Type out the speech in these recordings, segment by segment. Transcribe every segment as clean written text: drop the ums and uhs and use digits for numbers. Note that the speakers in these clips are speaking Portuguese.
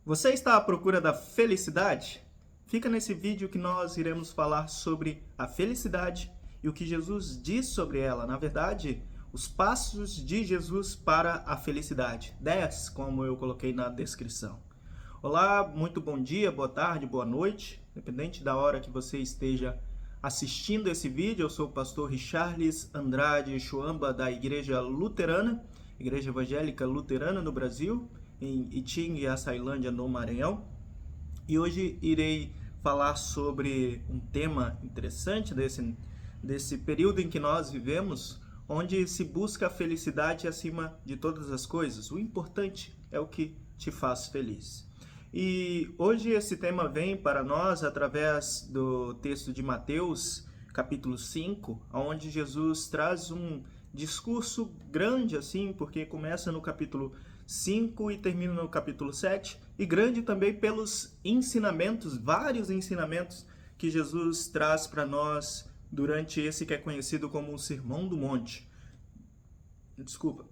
Você está à procura da felicidade? Fica nesse vídeo que nós iremos falar sobre a felicidade e o que Jesus diz sobre ela. Na verdade, os passos de Jesus para a felicidade. 10, como eu coloquei na descrição. Olá, muito bom dia, boa tarde, boa noite, independente da hora que você esteja assistindo esse vídeo. Eu sou o pastor Richarles Andrade Chuamba, da Igreja Luterana, Igreja Evangélica Luterana no Brasil, em Itinga, Açailândia, no Maranhão. E hoje irei falar sobre um tema interessante desse período em que nós vivemos, onde se busca a felicidade acima de todas as coisas. O importante é o que te faz feliz. E hoje esse tema vem para nós através do texto de Mateus, capítulo 5, onde Jesus traz um discurso grande assim, porque começa no capítulo 5 e termina no capítulo 7, e grande também pelos ensinamentos, vários ensinamentos que Jesus traz para nós durante esse que é conhecido como o Sermão do Monte. Desculpa.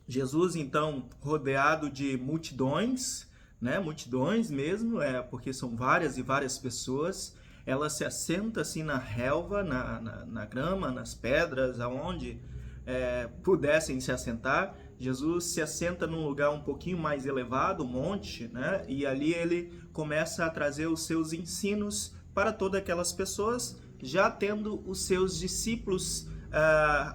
Jesus, então, rodeado de multidões, né? Multidões mesmo, porque são várias e várias pessoas. Ela se assenta assim na relva, na grama, nas pedras, aonde pudessem se assentar. Jesus se assenta num lugar um pouquinho mais elevado, um monte, né? E ali ele começa a trazer os seus ensinos para todas aquelas pessoas, já tendo os seus discípulos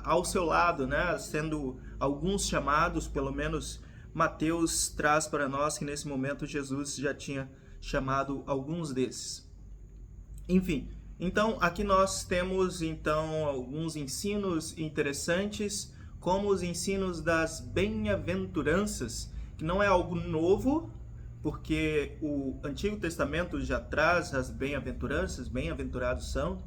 ao seu lado, né? Sendo alguns chamados, pelo menos Mateus traz para nós que nesse momento Jesus já tinha chamado alguns desses. Enfim, então aqui nós temos então alguns ensinos interessantes, como os ensinos das bem-aventuranças, que não é algo novo, porque o Antigo Testamento já traz as bem-aventuranças, bem-aventurados são.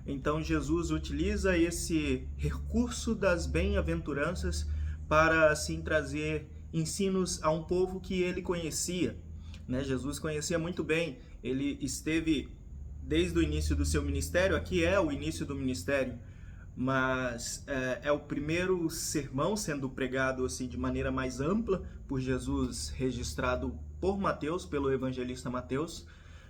Então Jesus utiliza esse recurso das bem-aventuranças para assim trazer ensinos a um povo que ele conhecia, né? Jesus conhecia muito bem, ele esteve desde o início do seu ministério, aqui é o início do ministério, mas é o primeiro sermão sendo pregado assim de maneira mais ampla por Jesus, registrado por Mateus, pelo evangelista Mateus,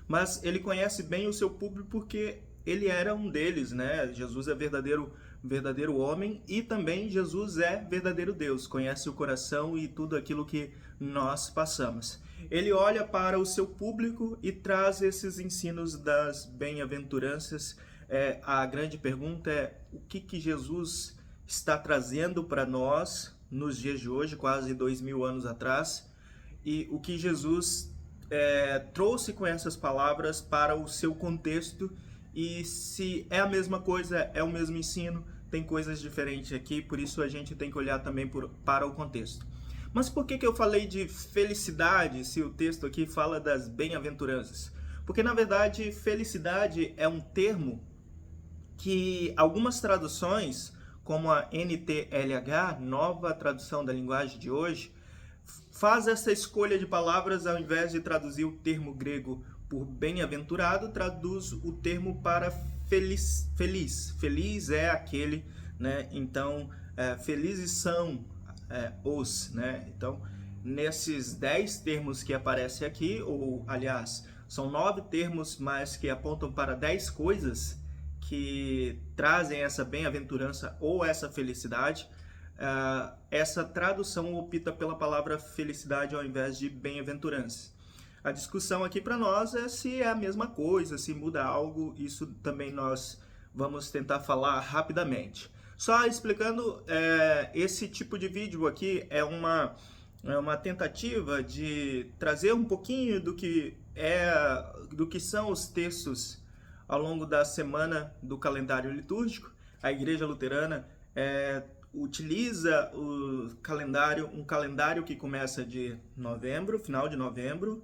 mas ele conhece bem o seu público porque ele era um deles, né? Jesus é verdadeiro homem e também Jesus é verdadeiro Deus, conhece o coração e tudo aquilo que nós passamos. Ele olha para o seu público e traz esses ensinos das bem-aventuranças. A grande pergunta é o que Jesus está trazendo para nós nos dias de hoje, quase 2000 anos atrás, e o que Jesus trouxe com essas palavras para o seu contexto. E se é a mesma coisa, é o mesmo ensino, tem coisas diferentes aqui, por isso a gente tem que olhar também para o contexto. Mas por que eu falei de felicidade se o texto aqui fala das bem-aventuranças? Porque na verdade felicidade é um termo que algumas traduções, como a NTLH, nova tradução da linguagem de hoje, faz essa escolha de palavras ao invés de traduzir o termo grego por bem-aventurado, traduz o termo para feliz. Feliz é aquele, né? Então, felizes são os, né? Então, nesses 10 termos que aparecem aqui, ou aliás, são 9 termos, mas que apontam para 10 coisas que trazem essa bem-aventurança ou essa felicidade. Essa tradução opta pela palavra felicidade ao invés de bem-aventurança. A discussão aqui para nós é se é a mesma coisa, se muda algo, isso também nós vamos tentar falar rapidamente. Só explicando, esse tipo de vídeo aqui é uma tentativa de trazer um pouquinho do que são os textos ao longo da semana do calendário litúrgico. A Igreja Luterana utiliza um calendário que começa de novembro, final de novembro,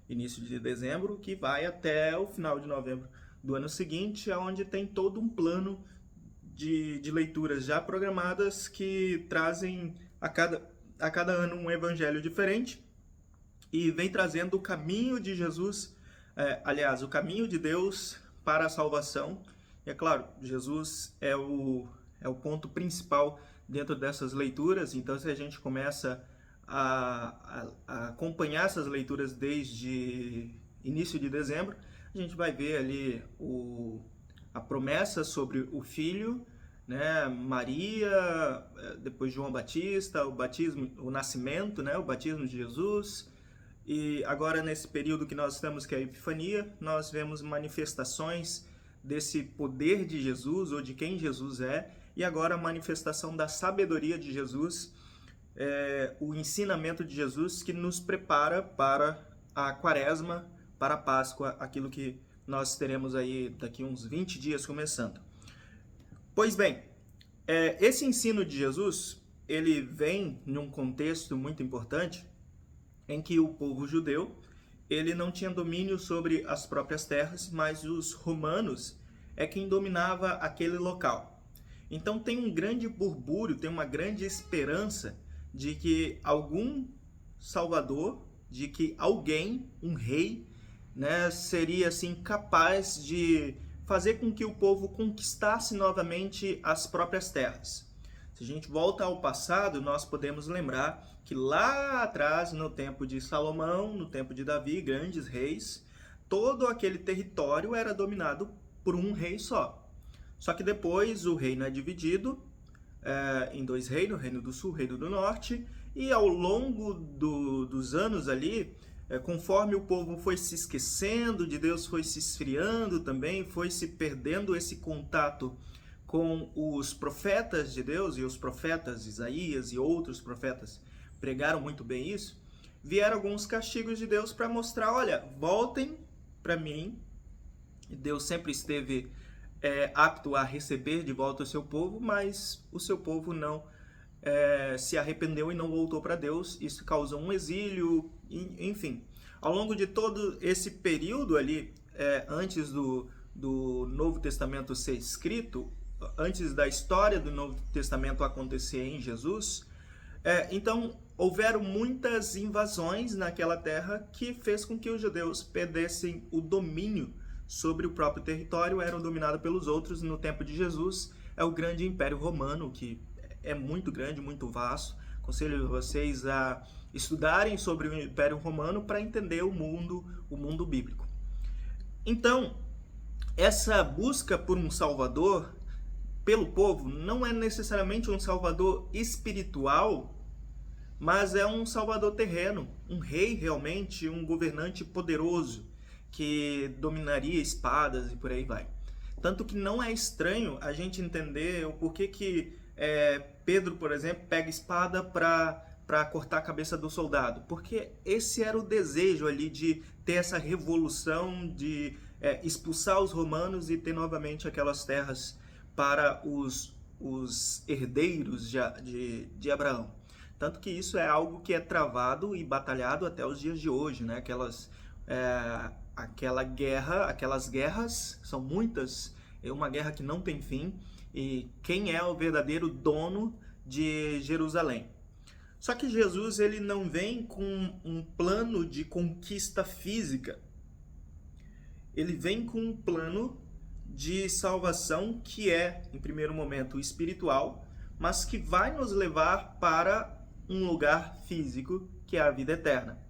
início de dezembro, que vai até o final de novembro do ano seguinte, onde tem todo um plano de leituras já programadas que trazem a cada ano um evangelho diferente e vem trazendo o caminho de Jesus, aliás, o caminho de Deus para a salvação. E é claro, Jesus é o ponto principal dentro dessas leituras. Então, se a gente começa a acompanhar essas leituras desde início de dezembro, a gente vai ver ali a promessa sobre o Filho, né? Maria, depois João Batista, o batismo, o nascimento, né? O batismo de Jesus. E agora, nesse período que nós estamos, que é a Epifania, nós vemos manifestações desse poder de Jesus, ou de quem Jesus é, e agora a manifestação da sabedoria de Jesus, o ensinamento de Jesus que nos prepara para a Quaresma, para a Páscoa, aquilo que nós teremos aí daqui uns 20 dias começando. Pois bem, esse ensino de Jesus, ele vem num contexto muito importante, em que o povo judeu, ele não tinha domínio sobre as próprias terras, mas os romanos é quem dominava aquele local. Então tem um grande burbúrio, tem uma grande esperança de que algum salvador, de que alguém, um rei, né, seria assim capaz de fazer com que o povo conquistasse novamente as próprias terras. Se a gente volta ao passado, nós podemos lembrar que lá atrás, no tempo de Salomão, no tempo de Davi, grandes reis, todo aquele território era dominado por um rei só. Só que depois o reino é dividido em dois reinos, o Reino do Sul, o Reino do Norte, e ao longo dos anos ali, conforme o povo foi se esquecendo de Deus, foi se esfriando também, foi se perdendo esse contato com os profetas de Deus, e os profetas Isaías e outros profetas pregaram muito bem isso, vieram alguns castigos de Deus para mostrar, olha, voltem para mim. Deus sempre esteve apto a receber de volta o seu povo, mas o seu povo não se arrependeu e não voltou para Deus. Isso causou um exílio, enfim. Ao longo de todo esse período ali, antes do Novo Testamento ser escrito, antes da história do Novo Testamento acontecer em Jesus, então houveram muitas invasões naquela terra que fez com que os judeus perdessem o domínio sobre o próprio território, eram dominados pelos outros. No tempo de Jesus é o grande Império Romano, que é muito grande, muito vasto. Aconselho vocês a estudarem sobre o Império Romano para entender o mundo bíblico. Então, essa busca por um Salvador pelo povo não é necessariamente um Salvador espiritual, mas é um Salvador terreno, um rei realmente, um governante poderoso que dominaria espadas e por aí vai. Tanto que não é estranho a gente entender o porquê que Pedro, por exemplo, pega espada para cortar a cabeça do soldado, porque esse era o desejo ali de ter essa revolução, de expulsar os romanos e ter novamente aquelas terras para os herdeiros de Abraão. Tanto que isso é algo que é travado e batalhado até os dias de hoje, né? Aquelas guerras, são muitas, é uma guerra que não tem fim, e quem é o verdadeiro dono de Jerusalém. Só que Jesus, ele não vem com um plano de conquista física, ele vem com um plano de salvação que é, em primeiro momento, espiritual, mas que vai nos levar para um lugar físico, que é a vida eterna.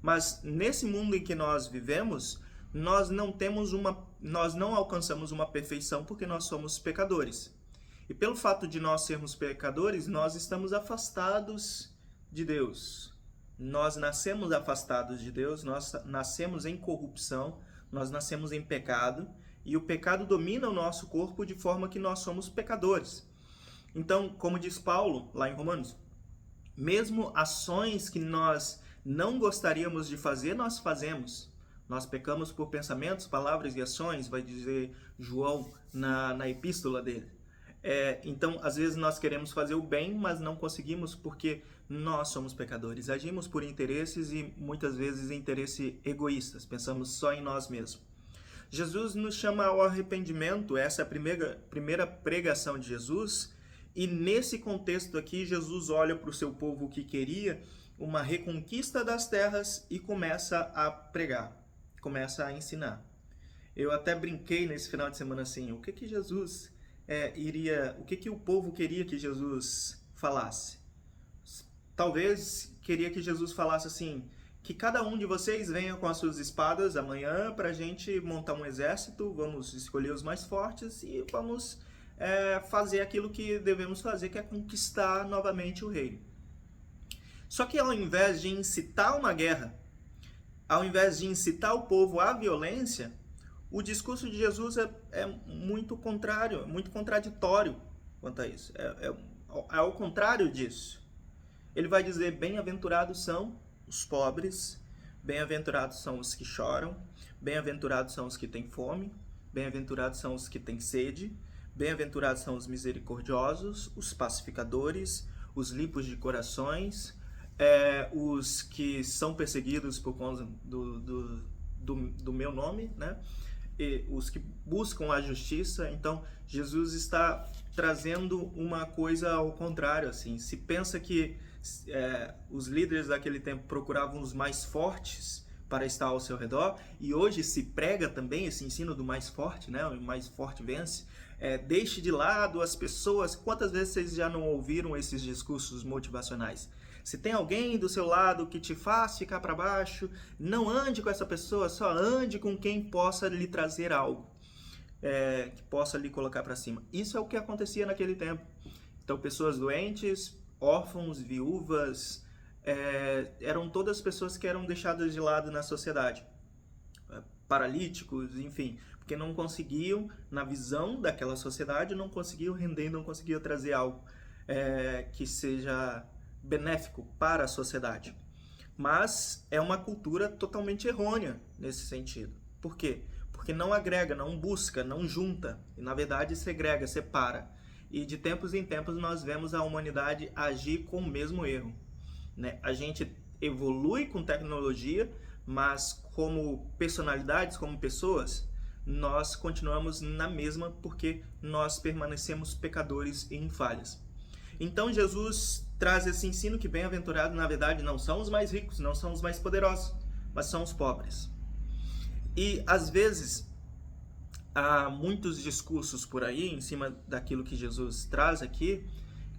Mas nesse mundo em que nós vivemos, nós não alcançamos uma perfeição porque nós somos pecadores. E pelo fato de nós sermos pecadores, nós estamos afastados de Deus. Nós nascemos afastados de Deus, nós nascemos em corrupção, nós nascemos em pecado, e o pecado domina o nosso corpo de forma que nós somos pecadores. Então, como diz Paulo lá em Romanos, mesmo ações que nós não gostaríamos de fazer, nós fazemos. Nós pecamos por pensamentos, palavras e ações, vai dizer João na epístola dele. Então, às vezes nós queremos fazer o bem, mas não conseguimos porque nós somos pecadores. Agimos por interesses e muitas vezes interesses egoístas. Pensamos só em nós mesmos. Jesus nos chama ao arrependimento. Essa é a primeira pregação de Jesus. E nesse contexto aqui, Jesus olha para o seu povo que queria uma reconquista das terras e começa a pregar, começa a ensinar. Eu até brinquei nesse final de semana assim, o que Jesus o que o povo queria que Jesus falasse? Talvez queria que Jesus falasse assim, que cada um de vocês venha com as suas espadas amanhã para a gente montar um exército, vamos escolher os mais fortes e vamos fazer aquilo que devemos fazer, que é conquistar novamente o reino. Só que ao invés de incitar uma guerra, ao invés de incitar o povo à violência, o discurso de Jesus é muito contrário, muito contraditório quanto a isso. É ao contrário disso. Ele vai dizer, bem-aventurados são os pobres, bem-aventurados são os que choram, bem-aventurados são os que têm fome, bem-aventurados são os que têm sede, bem-aventurados são os misericordiosos, os pacificadores, os limpos de corações, os que são perseguidos por causa do meu nome, né? E os que buscam a justiça. Então, Jesus está trazendo uma coisa ao contrário, assim. Se pensa que os líderes daquele tempo procuravam os mais fortes para estar ao seu redor, e hoje se prega também esse ensino do mais forte, né? O mais forte vence. Deixe de lado as pessoas. Quantas vezes vocês já não ouviram esses discursos motivacionais? Se tem alguém do seu lado que te faz ficar para baixo, não ande com essa pessoa, só ande com quem possa lhe trazer algo, que possa lhe colocar para cima. Isso é o que acontecia naquele tempo. Então, pessoas doentes, órfãos, viúvas, eram todas pessoas que eram deixadas de lado na sociedade. Paralíticos, enfim, porque não conseguiam, na visão daquela sociedade, não conseguiam render, não conseguiam trazer algo que seja benéfico para a sociedade. Mas é uma cultura totalmente errônea nesse sentido. Por quê? Porque não agrega, não busca, não junta, e na verdade segrega, separa. E de tempos em tempos nós vemos a humanidade agir com o mesmo erro, né? A gente evolui com tecnologia, mas como personalidades, como pessoas, nós continuamos na mesma porque nós permanecemos pecadores e em falhas. Então Jesus traz esse ensino que bem-aventurado, na verdade, não são os mais ricos, não são os mais poderosos, mas são os pobres. E às vezes há muitos discursos por aí, em cima daquilo que Jesus traz aqui,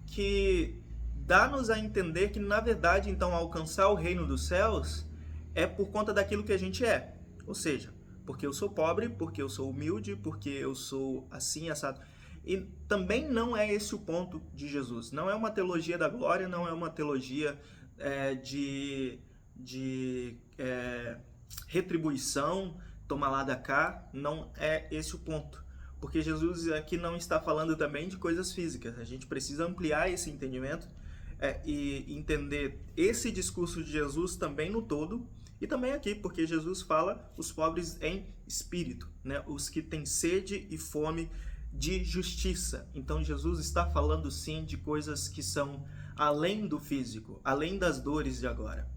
que dá-nos a entender que, na verdade, então, alcançar o reino dos céus é por conta daquilo que a gente é. Ou seja, porque eu sou pobre, porque eu sou humilde, porque eu sou assim, assado. E também não é esse o ponto de Jesus. Não é uma teologia da glória, não é uma teologia de retribuição, toma lá da cá. Não é esse o ponto. Porque Jesus aqui não está falando também de coisas físicas. A gente precisa ampliar esse entendimento e entender esse discurso de Jesus também no todo. E também aqui, porque Jesus fala os pobres em espírito, né? Os que têm sede e fome de justiça. Então Jesus está falando sim de coisas que são além do físico, além das dores de agora.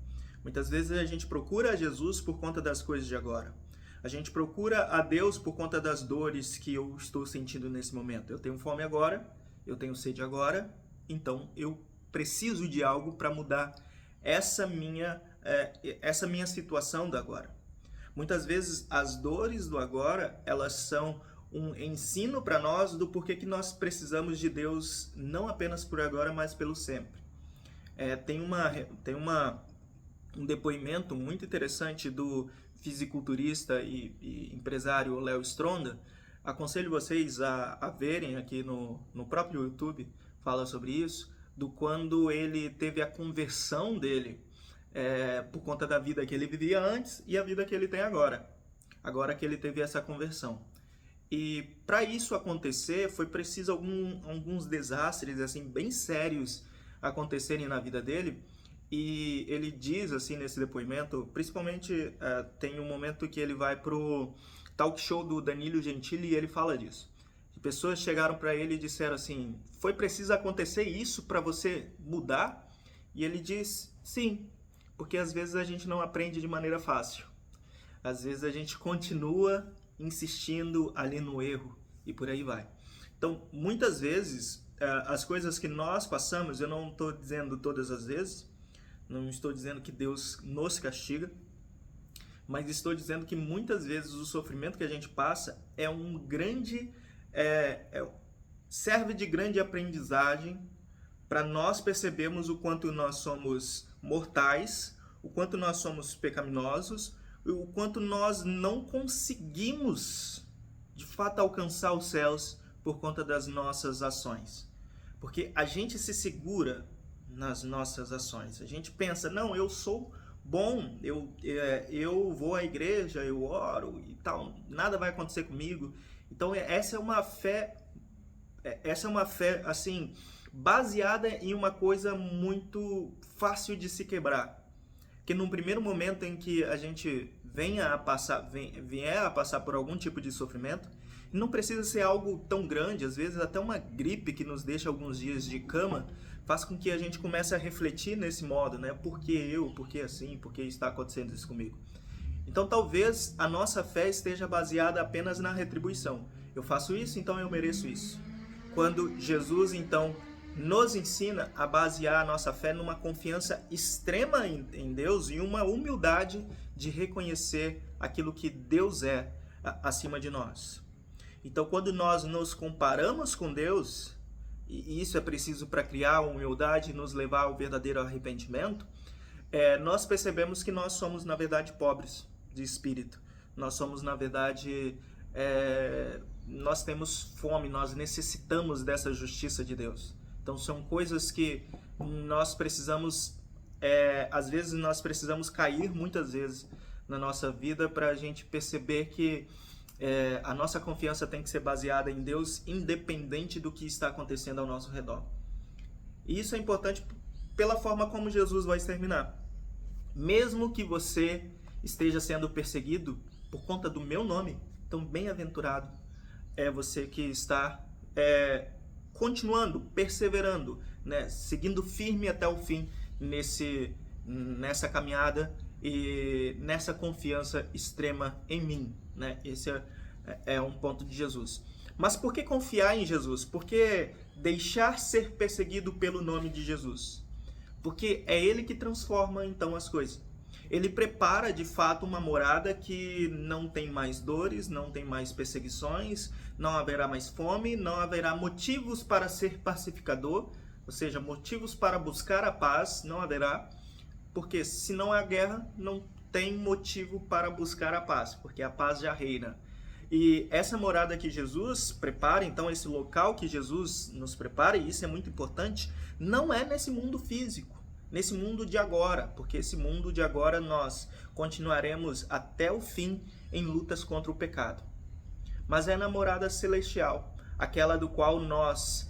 Muitas vezes a gente procura a Jesus por conta das coisas de agora. A gente procura a Deus por conta das dores que eu estou sentindo nesse momento. Eu tenho fome agora, eu tenho sede agora, então eu preciso de algo para mudar essa minha situação do agora. Muitas vezes as dores do agora, elas são um ensino para nós do porquê que nós precisamos de Deus não apenas por agora, mas pelo sempre. Tem um depoimento muito interessante do fisiculturista e empresário Léo Stronda. Aconselho vocês a verem aqui no próprio YouTube, fala sobre isso, do quando ele teve a conversão dele por conta da vida que ele vivia antes e a vida que ele tem agora que ele teve essa conversão. E para isso acontecer, foi preciso alguns desastres assim bem sérios acontecerem na vida dele. E ele diz assim nesse depoimento, principalmente tem um momento que ele vai pro talk show do Danilo Gentili e ele fala disso. Pessoas chegaram para ele e disseram assim: foi preciso acontecer isso para você mudar? E ele diz: sim, porque às vezes a gente não aprende de maneira fácil. Às vezes a gente continua insistindo ali no erro e por aí vai. Então, muitas vezes, as coisas que nós passamos, eu não estou dizendo todas as vezes, não estou dizendo que Deus nos castiga, mas estou dizendo que muitas vezes o sofrimento que a gente passa é um grande... serve de grande aprendizagem para nós percebermos o quanto nós somos mortais, o quanto nós somos pecaminosos, o quanto nós não conseguimos, de fato, alcançar os céus por conta das nossas ações. Porque a gente se segura nas nossas ações. A gente pensa, não, eu sou bom, eu vou à igreja, eu oro e tal, nada vai acontecer comigo. Então essa é uma fé assim, baseada em uma coisa muito fácil de se quebrar. Que num primeiro momento em que a gente vier a passar por algum tipo de sofrimento, não precisa ser algo tão grande, às vezes até uma gripe que nos deixa alguns dias de cama, faz com que a gente comece a refletir nesse modo, né? Por que eu? Por que assim? Por que está acontecendo isso comigo? Então talvez a nossa fé esteja baseada apenas na retribuição. Eu faço isso, então eu mereço isso. Quando Jesus, então, nos ensina a basear a nossa fé numa confiança extrema em Deus e uma humildade de reconhecer aquilo que Deus é acima de nós. Então, quando nós nos comparamos com Deus, e isso é preciso para criar a humildade e nos levar ao verdadeiro arrependimento, nós percebemos que nós somos, na verdade, pobres de espírito. Nós somos, na verdade, nós temos fome, nós necessitamos dessa justiça de Deus. Então são coisas que nós precisamos, às vezes nós precisamos cair muitas vezes na nossa vida para a gente perceber que a nossa confiança tem que ser baseada em Deus, independente do que está acontecendo ao nosso redor. E isso é importante pela forma como Jesus vai exterminar. Mesmo que você esteja sendo perseguido por conta do meu nome, então bem-aventurado é você que está continuando, perseverando, né, seguindo firme até o fim nessa caminhada e nessa confiança extrema em mim, né? Esse é um ponto de Jesus. Mas por que confiar em Jesus? Por que deixar ser perseguido pelo nome de Jesus? Porque é Ele que transforma então as coisas. Ele prepara de fato uma morada que não tem mais dores, não tem mais perseguições, não haverá mais fome, não haverá motivos para ser pacificador, ou seja, motivos para buscar a paz, não haverá, porque se não há guerra, não tem motivo para buscar a paz, porque a paz já reina. E essa morada que Jesus prepara, então esse local que Jesus nos prepara, e isso é muito importante, não é nesse mundo físico, nesse mundo de agora, porque esse mundo de agora nós continuaremos até o fim em lutas contra o pecado. Mas é na morada celestial, aquela do qual nós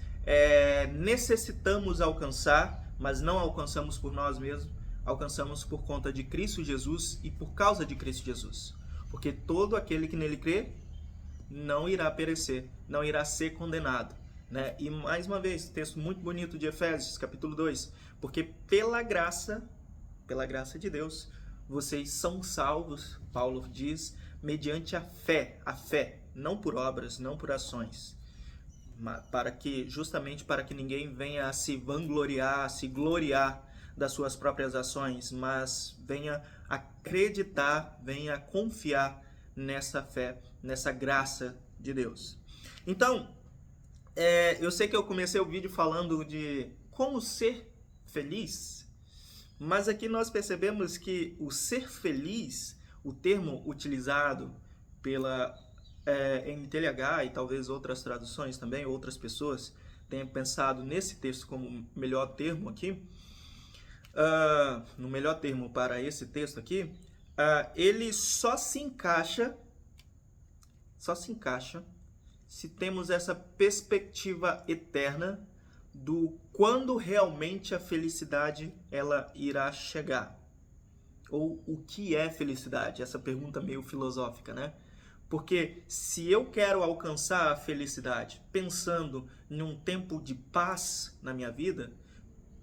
necessitamos alcançar, mas não alcançamos por nós mesmos, alcançamos por conta de Cristo Jesus e por causa de Cristo Jesus. Porque todo aquele que nele crê não irá perecer, não irá ser condenado. Né? E mais uma vez, texto muito bonito de Efésios, capítulo 2, porque pela graça de Deus, vocês são salvos, Paulo diz, mediante a fé, não por obras, não por ações, justamente para que ninguém venha a se vangloriar, a se gloriar das suas próprias ações, mas venha acreditar, venha confiar nessa fé, nessa graça de Deus. Então, eu sei que eu comecei o vídeo falando de como ser feliz, mas aqui nós percebemos que o ser feliz, o termo utilizado pela NTLH e talvez outras traduções também, outras pessoas tenham pensado nesse texto como melhor termo aqui, no melhor termo para esse texto aqui, ele só se encaixa se temos essa perspectiva eterna do quando realmente a felicidade ela irá chegar. Ou o que é felicidade? Essa pergunta meio filosófica, né? Porque se eu quero alcançar a felicidade pensando em um tempo de paz na minha vida,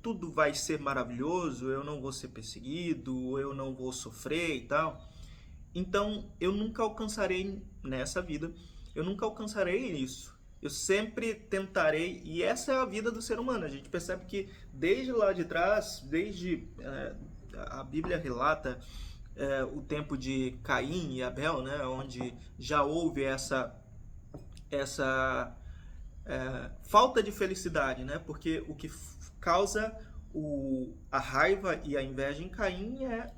tudo vai ser maravilhoso, eu não vou ser perseguido, eu não vou sofrer e tal. Então, eu nunca alcançarei nessa vida, eu nunca alcançarei isso. Eu sempre tentarei, e essa é a vida do ser humano. A gente percebe que desde lá de trás, a Bíblia relata o tempo de Caim e Abel, né, onde já houve essa falta de felicidade, né, porque o que causa a raiva e a inveja em Caim é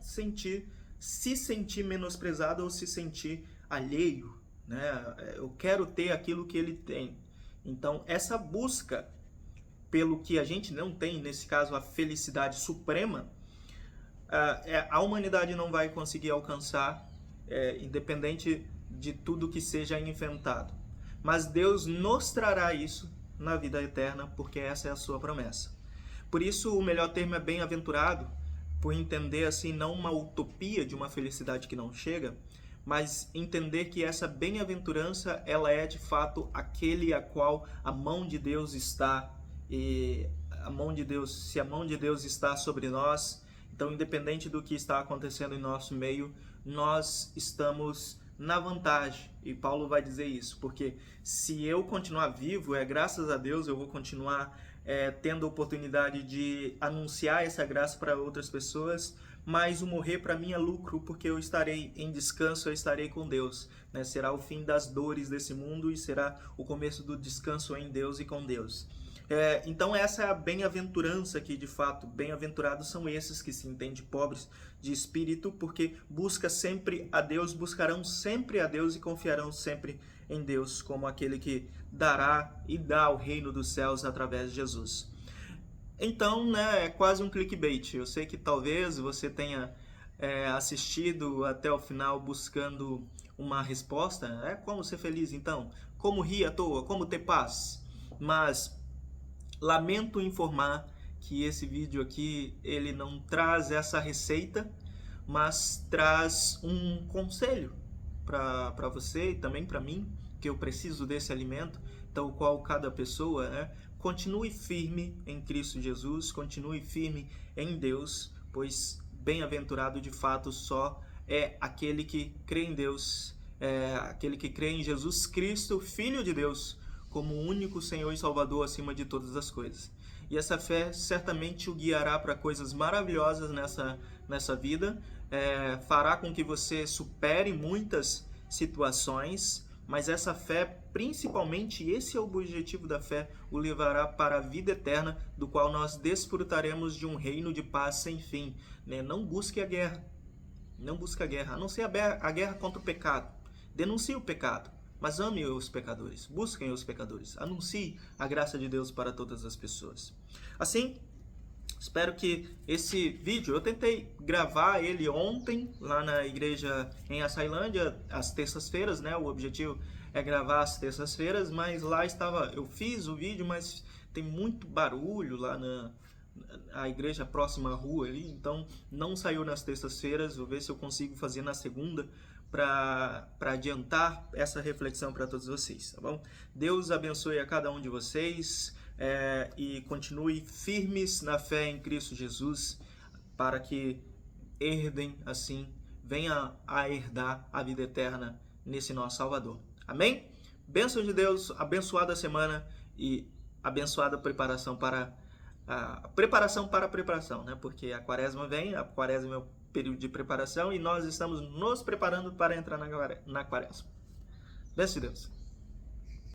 se sentir menosprezado ou se sentir alheio, né? Eu quero ter aquilo que ele tem. Então, essa busca pelo que a gente não tem, nesse caso a felicidade suprema, a humanidade não vai conseguir alcançar, independente de tudo que seja inventado. Mas Deus nos trará isso na vida eterna, porque essa é a sua promessa. Por isso, o melhor termo é bem-aventurado, por entender assim não uma utopia de uma felicidade que não chega, mas entender que essa bem-aventurança, ela é de fato aquele a qual a mão de Deus está, e a mão de Deus, se a mão de Deus está sobre nós, então independente do que está acontecendo em nosso meio, nós estamos na vantagem. E Paulo vai dizer isso, porque se eu continuar vivo, graças a Deus eu vou continuar tendo a oportunidade de anunciar essa graça para outras pessoas, mas o morrer para mim é lucro, porque eu estarei em descanso, eu estarei com Deus, né? Será o fim das dores desse mundo e será o começo do descanso em Deus e com Deus. Então essa é a bem-aventurança aqui, de fato. Bem-aventurados são esses que se entendem pobres de espírito, porque buscarão sempre a Deus e confiarão sempre em Deus, como aquele que dará e dá o reino dos céus através de Jesus. Então, né, é quase um clickbait. Eu sei que talvez você tenha assistido até o final buscando uma resposta. Como ser feliz então? Como rir à toa? Como ter paz? Mas lamento informar que esse vídeo aqui, ele não traz essa receita, mas traz um conselho para você e também para mim, que eu preciso desse alimento, tal qual cada pessoa, continue firme em Cristo Jesus, continue firme em Deus, pois bem-aventurado de fato só é aquele que crê em Deus, aquele que crê em Jesus Cristo, Filho de Deus, como o único Senhor e Salvador acima de todas as coisas. E essa fé certamente o guiará para coisas maravilhosas nessa vida, fará com que você supere muitas situações, mas essa fé, principalmente, esse é o objetivo da fé, o levará para a vida eterna, do qual nós desfrutaremos de um reino de paz sem fim. Não busque a guerra, não busque a guerra, a não ser a guerra contra o pecado. Denuncie o pecado, mas ame os pecadores, busquem os pecadores, anuncie a graça de Deus para todas as pessoas. Assim, espero que esse vídeo, eu tentei gravar ele ontem lá na igreja em Açailândia, às terças-feiras, né? O objetivo é gravar às terças-feiras, mas lá eu fiz o vídeo, mas tem muito barulho lá na igreja próxima à rua ali, então não saiu nas terças-feiras. Vou ver se eu consigo fazer na segunda, para adiantar essa reflexão para todos vocês, tá bom? Deus abençoe a cada um de vocês e continue firmes na fé em Cristo Jesus, para que herdem, assim, venha a herdar a vida eterna nesse nosso Salvador. Amém? Bênção de Deus, abençoada semana e abençoada preparação para a preparação, né? Porque a quaresma vem, a quaresma é o período de preparação e nós estamos nos preparando para entrar na quaresma. Bênção de Deus.